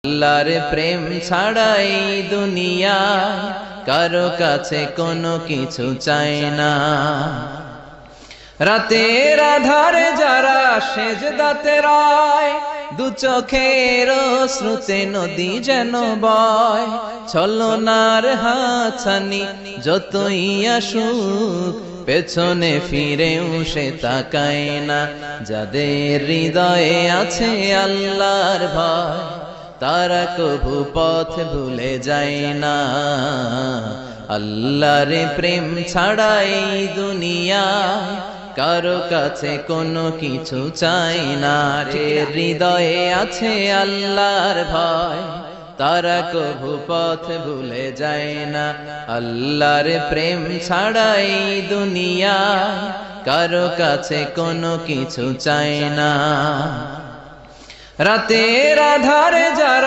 আল্লাহর প্রেম ছাড়াই দুনিয়া কারো কাছে কোনো কিছু চায় না। রাতের আধারে যারা সেজদাতে রয়, দু চোখের শ্রুতে নদী যেন বয়। ছলনার হাতছানি যতই আসুক, পেছনে ফিরেও সে তাকায় না। যাদের হৃদয়ে আছে আল্লাহর ভয়, তারা কভু পথ ভুলে যায় না। আল্লাহর প্রেম ছাড়াই দুনিয়া কারো কাছে কোনো কিছু চাই না। হৃদয়ে আছে আল্লাহর ভয়, তারা কভু পথ ভুলে যায় না। আল্লাহর প্রেম ছাড়াই দুনিয়া কারো কাছে কোনো কিছু চাই না। রাতের আধারে যারা